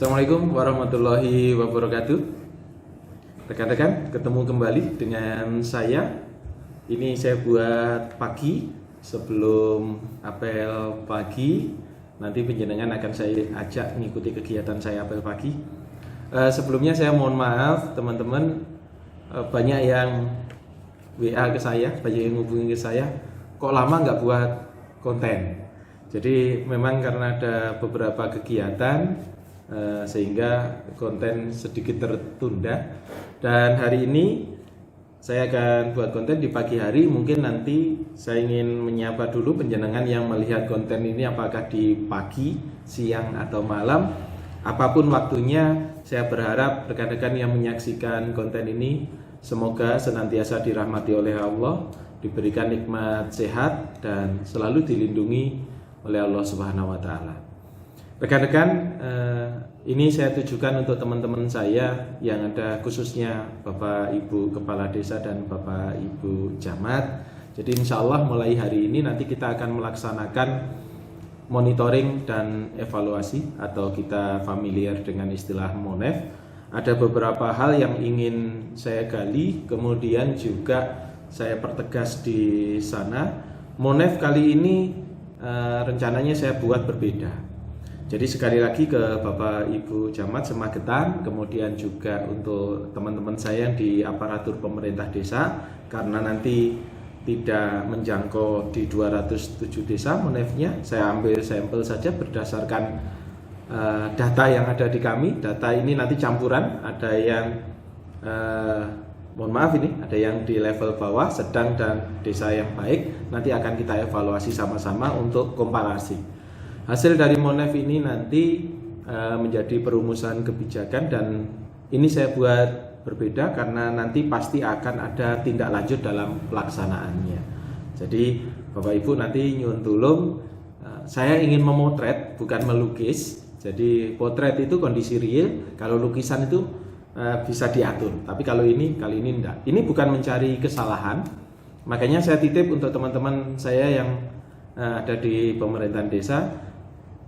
Assalamualaikum warahmatullahi wabarakatuh. Rekan-rekan, ketemu kembali dengan saya. Ini saya buat pagi sebelum apel pagi. Nanti penjenengan akan saya ajak mengikuti kegiatan saya apel pagi. Sebelumnya saya mohon maaf teman-teman, banyak yang WA ke saya, banyak yang hubungi ke saya, kok lama nggak buat konten. Jadi memang karena ada beberapa kegiatan sehingga konten sedikit tertunda, dan hari ini saya akan buat konten di pagi hari. Mungkin nanti saya ingin menyapa dulu penjenengan yang melihat konten ini, apakah di pagi, siang atau malam, apapun waktunya. Saya berharap rekan-rekan yang menyaksikan konten ini semoga senantiasa dirahmati oleh Allah, diberikan nikmat sehat dan selalu dilindungi oleh Allah Subhanahu wa taala. Rekan-rekan, ini saya tujukan untuk teman-teman saya yang ada, khususnya Bapak Ibu Kepala Desa dan Bapak Ibu Camat. Jadi insya Allah mulai hari ini nanti kita akan melaksanakan monitoring dan evaluasi, atau kita familiar dengan istilah MONEV. Ada beberapa hal yang ingin saya gali, kemudian juga saya pertegas di sana. MONEV kali ini rencananya saya buat berbeda. Jadi sekali lagi ke Bapak Ibu Camat Semagetan, kemudian juga untuk teman-teman saya di aparatur pemerintah desa, karena nanti tidak menjangkau di 207 desa MONEV-nya, saya ambil sampel saja berdasarkan data yang ada di kami. Data ini nanti campuran, ada yang mohon maaf ini, ada yang di level bawah, sedang, dan desa yang baik. Nanti akan kita evaluasi sama-sama untuk komparasi. Hasil dari MONEV ini nanti menjadi perumusan kebijakan, dan ini saya buat berbeda karena nanti pasti akan ada tindak lanjut dalam pelaksanaannya. Jadi Bapak Ibu nanti nyuwun tulung, saya ingin memotret bukan melukis. Jadi potret itu kondisi real, kalau lukisan itu bisa diatur. Tapi kalau ini kali ini enggak. Ini bukan mencari kesalahan. Makanya saya titip untuk teman-teman saya yang ada di pemerintahan desa,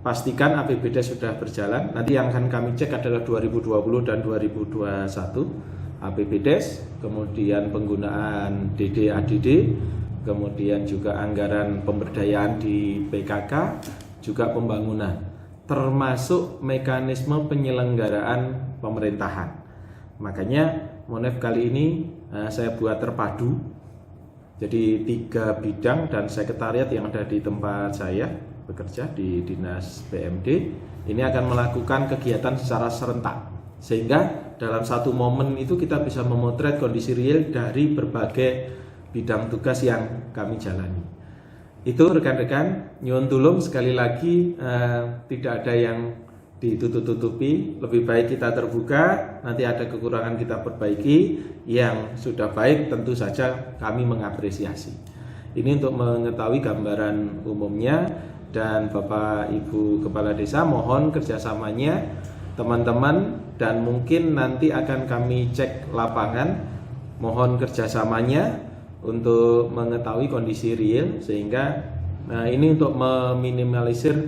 pastikan APBD sudah berjalan. Nanti yang akan kami cek adalah 2020 dan 2021 APBDes, kemudian penggunaan DD ADD, kemudian juga anggaran pemberdayaan di PKK, juga pembangunan, termasuk mekanisme penyelenggaraan pemerintahan. Makanya MONEV kali ini saya buat terpadu. Jadi 3 bidang dan sekretariat yang ada di tempat saya bekerja di Dinas PMD ini akan melakukan kegiatan secara serentak, sehingga dalam satu momen itu kita bisa memotret kondisi real dari berbagai bidang tugas yang kami jalani. Itu rekan-rekan, nyuwun tulung sekali lagi, tidak ada yang ditutup-tutupi, lebih baik kita terbuka. Nanti ada kekurangan kita perbaiki, yang sudah baik tentu saja kami mengapresiasi. Ini untuk mengetahui gambaran umumnya. Dan Bapak Ibu Kepala Desa, mohon kerjasamanya teman-teman, dan mungkin nanti akan kami cek lapangan. Mohon kerjasamanya untuk mengetahui kondisi real, sehingga ini untuk meminimalisir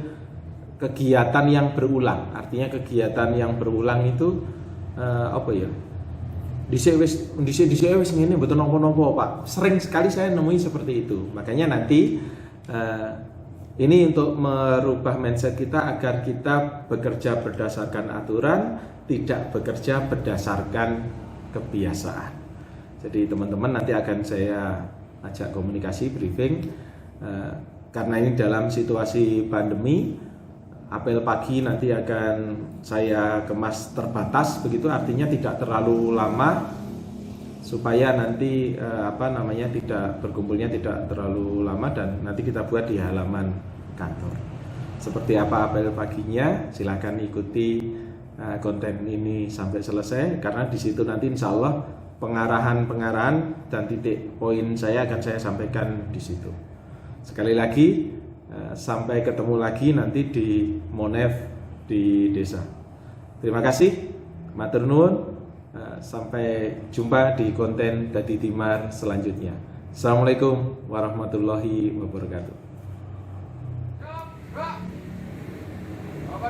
kegiatan yang berulang. Artinya kegiatan yang berulang itu apa ya? Dhisik wis ngene mboten napa-napa, Pak. Sering sekali saya nemui seperti itu. Makanya nanti ini untuk merubah mindset kita agar kita bekerja berdasarkan aturan, tidak bekerja berdasarkan kebiasaan. Jadi teman-teman nanti akan saya ajak komunikasi, briefing, karena ini dalam situasi pandemi. Apel pagi nanti akan saya kemas terbatas, begitu artinya tidak terlalu lama, supaya nanti tidak berkumpulnya tidak terlalu lama, dan nanti kita buat di halaman kantor. Seperti apa apel paginya, silakan ikuti konten ini sampai selesai, karena di situ nanti insya Allah pengarahan dan titik poin saya akan saya sampaikan di situ. Sekali lagi, sampai ketemu lagi nanti di MONEV di desa. Terima kasih, matur nuwun. Sampai jumpa di konten Dadi Timar selanjutnya. Assalamualaikum warahmatullahi wabarakatuh. Apa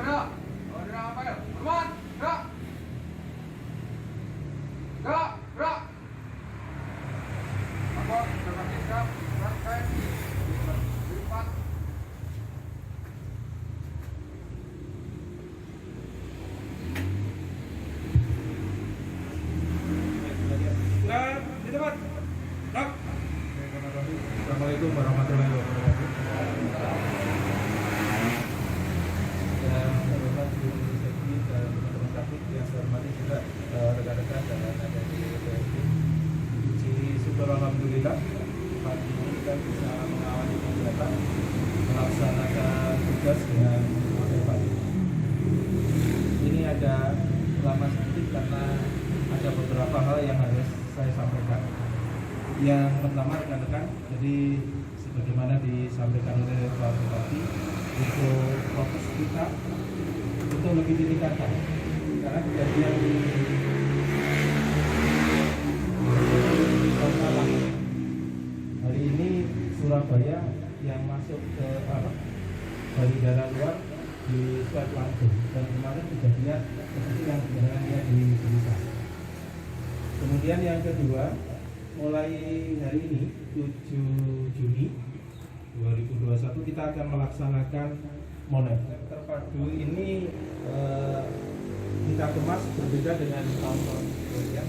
lama sedikit karena ada beberapa hal yang harus saya sampaikan. Yang pertama rekan-rekan, jadi sebagaimana disampaikan oleh Pak Bupati, untuk fokus kita untuk lebih ditingkatkan karena kejadian di hari ini Surabaya yang masuk ke dari daerah luar di swab langsung, dan kemarin kejadian seperti yang sebenarnya lihat di berita. Kemudian yang kedua, mulai hari ini 7 Juni 2021 kita akan melaksanakan Monef terpadu. Ini kita kemas berbeda dengan tahun-tahun sebelumnya.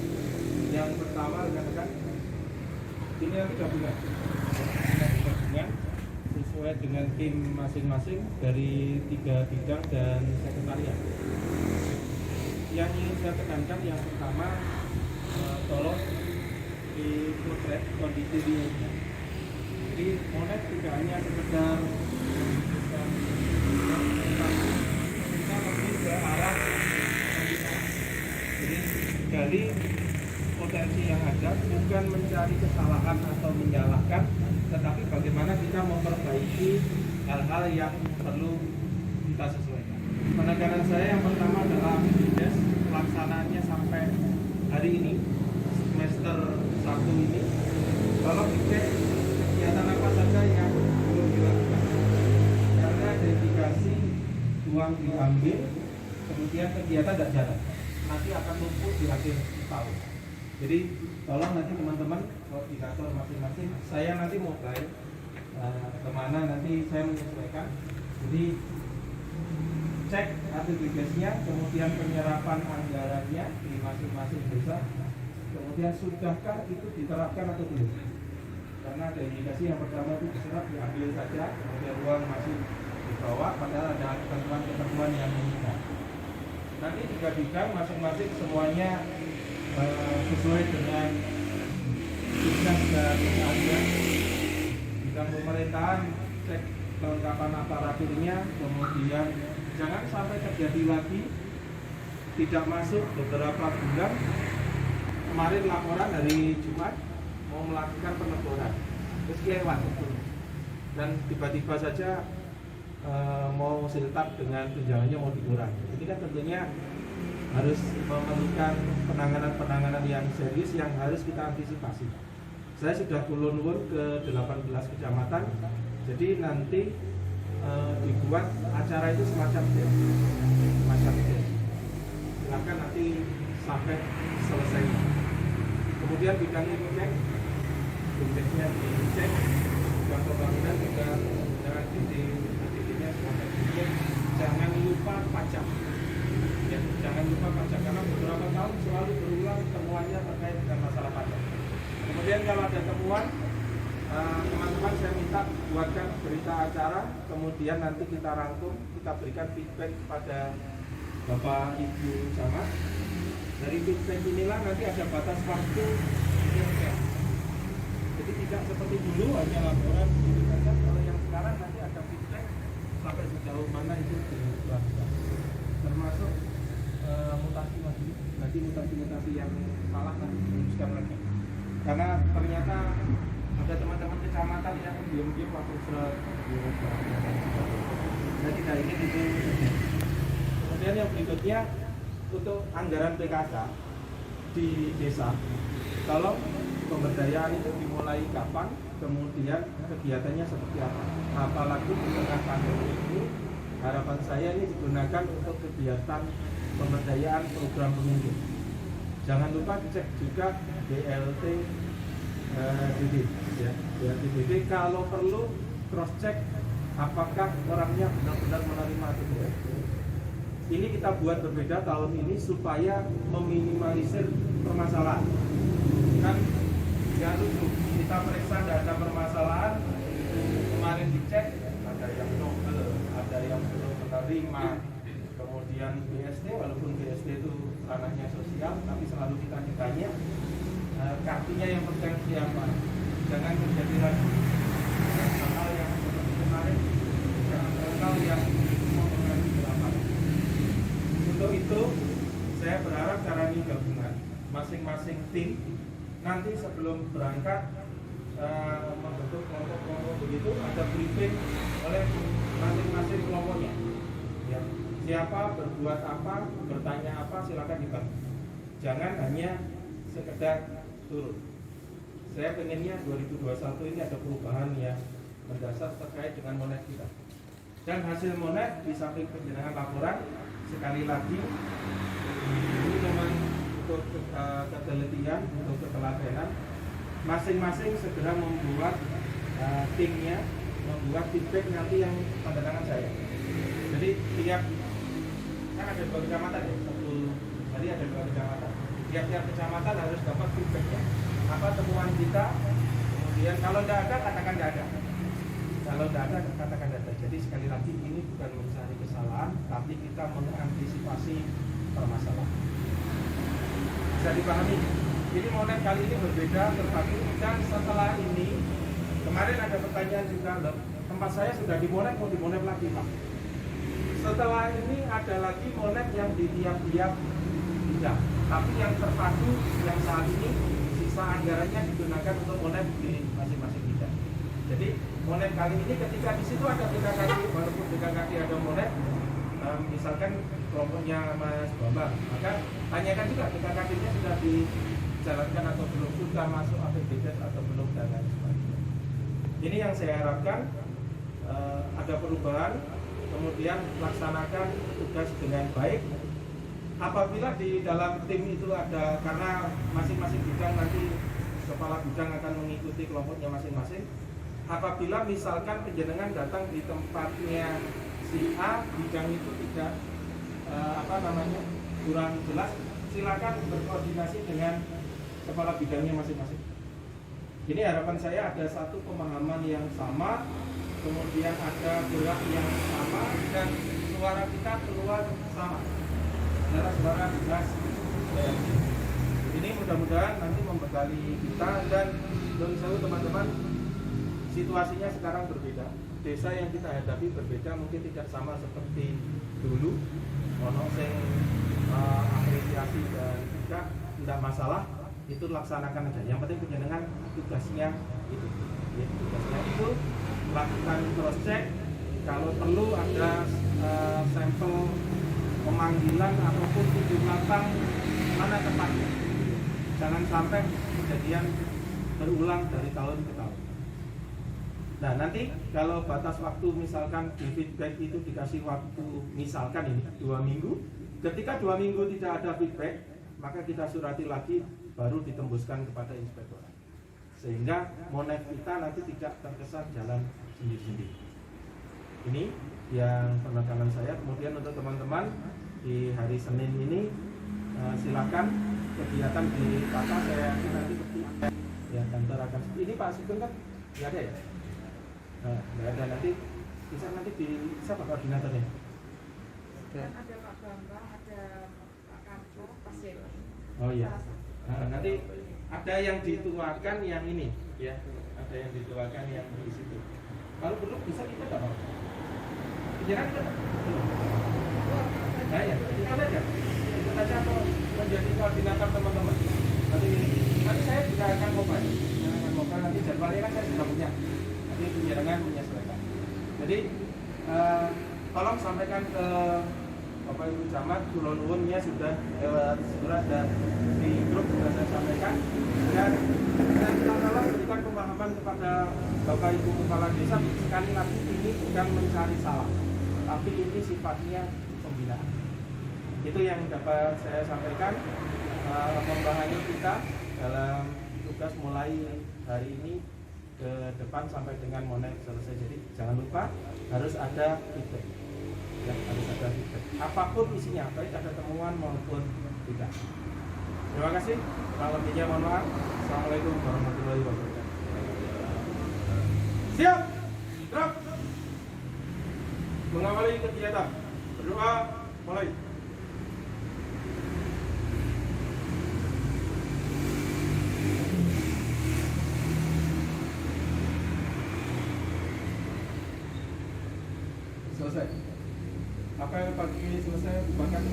Yang pertama rekan-rekan, ini yang gabungan sesuai dengan tim masing-masing dari 3 bidang dan sekretariat. Yang ingin saya tekankan yang pertama, tolong dipotret kondisi realnya. Jadi Monef tidak hanya sekedar kita lebih ke arah pembinaan. Jadi dari potensi yang ada bukan mencari kesalahan atau menyalahkan, tetapi bagaimana kita memperbaiki hal-hal yang perlu kita sesuaikan. Penekanan saya yang pertama adalah proses pelaksanaannya sampai hari ini, semester 1 ini, kalau dicek kegiatan apa saja yang belum dilakukan. Karena ada indikasi uang diambil, kemudian kegiatan tidak jalan, nanti akan numpuk di akhir tahun. Jadi tolong nanti teman-teman koordinator masing-masing, saya nanti mobile kemana nanti saya menyesuaikan. Jadi cek aktivitasnya, kemudian penyerapan anggarannya di masing-masing desa, kemudian sudahkah itu diterapkan atau belum. Karena ada indikasi yang pertama itu diserap diambil saja, kemudian uang masih dibawa, padahal ada ketentuan-ketentuan yang mengikat. Nanti 3 bidang masing-masing semuanya sesuai dengan tugas dan keahlian. Bidang pemerintahan cek kelengkapan aparaturnya, kemudian jangan sampai terjadi lagi tidak masuk beberapa bulan. Kemarin laporan hari Jumat mau melakukan peneboran, terus lewat dan tiba-tiba saja mau siltap dengan tunjangannya mau dikurangi. Ini kan tentunya harus memerlukan penanganan yang serius yang harus kita antisipasi. Saya sudah kulun-kulun ke 18 kecamatan, jadi nanti dibuat acara itu semacam silakan nanti sampai selesai. Kemudian bidang cek, indexnya dicek, bidang pembangunan juga dengan titik-titiknya semacam ini. Jangan lupa pajak. Ya, jangan lupa pajak karena beberapa tahun selalu berulang temuannya terkait dengan masalah pajak. Kemudian kalau ada temuan, teman-teman saya minta buatkan berita acara, kemudian nanti kita rangkum, kita berikan feedback kepada Bapak Ibu camat. Dari feedback inilah nanti ada batas waktu. Jadi tidak seperti dulu hanya laporan gitu saja. Kalau yang sekarang nanti ada feedback sampai sejauh mana itu dilakukan. Termasuk mutasi lagi, nanti mutasi yang salah nanti diluruskan lagi. Karena ternyata ada teman-teman kecamatan yang diam-diam langsung surat dirubah. Saya tidak ingin itu. Kemudian yang berikutnya untuk anggaran PKK di desa, tolong pemberdayaan itu dimulai kapan, kemudian kegiatannya seperti apa. Apalagi di tengah pandemi ini, harapan saya ini digunakan untuk kegiatan pemberdayaan program pemimpin. Jangan lupa cek juga BLT DD, ya, BLT DD. Kalau perlu cross check apakah orangnya benar-benar menerima atau tidak. Ini kita buat berbeda tahun ini supaya meminimalisir permasalahan. Kan ya lucu, kita periksa tidak ada permasalahan, kemarin dicek ada yang nobel, ada yang belum menerima. Kemudian BSD, walaupun BSD itu ranahnya sosial, tapi selalu kita ditanya kartunya yang pegang siapa. Jangan terjadi lagi hal yang seperti kemarin, hal yang mau mengambil berapa. Untuk itu saya berharap cara ini gabungan masing-masing tim nanti sebelum berangkat membentuk kelompok-kelompok begitu ada briefing oleh masing-masing kelompoknya ya. Siapa berbuat apa, bertanya apa, silakan dibantu. Jangan hanya sekedar turun. Saya pengennya 2021 ini ada perubahan yang mendasar terkait dengan monet kita. Dan hasil monet di samping penjenengan laporan, sekali lagi ini memang untuk ketelitian, untuk ketelatenan, masing-masing segera membuat timnya, membuat feedback nanti yang tanda tangan saya. Jadi tiap kan ada 2 kecamatan ya, satu hari ada 2 kecamatan. Tiap-tiap kecamatan harus dapat feedbacknya. Apa temuan kita? Kemudian kalau tidak ada, katakan tidak ada. Kalau tidak ada, katakan tidak ada. Jadi sekali lagi ini bukan mencari kesalahan, tapi kita mengantisipasi permasalahan. Bisa dipahami? Jadi monet kali ini berbeda, terpadu. Dan setelah ini, kemarin ada pertanyaan juga, tempat saya sudah dimonet, mau dimonet lagi Pak. Setelah ini ada lagi monet yang di tiap-tiap bidang, tapi yang terpadu yang saat ini sisa anggarannya digunakan untuk monet di masing-masing bidang. Jadi monet kali ini ketika di situ ada BKKD, walaupun BKKD ada monet, misalkan kelompoknya Mas Bambang, maka tanyakan juga BKKD-nya sudah dijalankan atau belum, sudah masuk APBD atau belum dan lain sebagainya. Ini yang saya harapkan ada perubahan. Kemudian laksanakan tugas dengan baik. Apabila di dalam tim itu ada, karena masing-masing bidang nanti kepala bidang akan mengikuti kelompoknya masing-masing. Apabila misalkan penjenengan datang di tempatnya si A, bidang itu tidak kurang jelas, silakan berkoordinasi dengan kepala bidangnya masing-masing. Ini harapan saya ada satu pemahaman yang sama, kemudian ada gerak yang sama, dan suara kita keluar sama, adalah suara jelas. Ini mudah-mudahan nanti membekali kita. Dan menurut saya teman-teman, situasinya sekarang berbeda. Desa yang kita hadapi berbeda, mungkin tidak sama seperti dulu. Ono sing apresiasi dan tidak masalah, itu laksanakan aja. Yang penting penjenengan tugasnya itu, ya, tugasnya itu lakukan cross check. Kalau perlu ada sampel pemanggilan ataupun tujuh belakang mana tempatnya. Jangan sampai kejadian berulang dari tahun ke tahun. Nah nanti kalau batas waktu misalkan di feedback itu dikasih waktu misalkan ini 2 minggu. Ketika 2 minggu tidak ada feedback, maka kita surati lagi, baru ditembuskan kepada inspektorat, sehingga monet kita nanti tidak terkesan jalan sendiri-sendiri. Ini yang penekanan saya. Kemudian untuk teman-teman di hari Senin ini silakan kegiatan ditata. Saya yakin nanti ya kantor akan seperti ini. Pak Sugeng kan nggak ada ya? Nggak ada. Nanti bisa nanti di siapa koordinatornya? Dan ada Pak Bambang, ada Pak Kamco, Pak Seno. Oh iya. Nanti ada yang dituakan yang ini, ya. Ada yang dituakan yang di situ. Kalau perlu bisa kita nggak mau? Pikiran kita nggak? Nah ya, kita aja. Kita aja atau menjadi koordinator teman-teman. Nanti saya juga akan mobile. Nanti jadwalnya kan saya sudah punya. Nanti penjaringan menyesuaikan. Jadi tolong sampaikan ke Bapak Ibu Camat, kulon-ulunnya sudah lewat surat dan di grup sudah saya sampaikan. Dan kita tolong berikan pemahaman kepada Bapak Ibu Kepala Desa, sekali lagi ini bukan mencari salah, tapi ini sifatnya pembinaan. Itu yang dapat saya sampaikan. Membahangi kita dalam tugas mulai hari ini ke depan sampai dengan monet selesai. Jadi jangan lupa harus ada feedback. Ya, harus ada feedback. Apapun isinya, baik ada temuan maupun tidak. Terima kasih. Kurang lebihnya mohon maaf. Assalamualaikum warahmatullahi wabarakatuh. Siap. Gerak. Mengawali kegiatan. Berdoa mulai. Selesai. Apa yang pagi ini selesai, bukan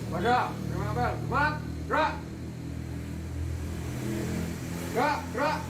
Pada, terima apel, semangat, gerak. Gerak, gerak.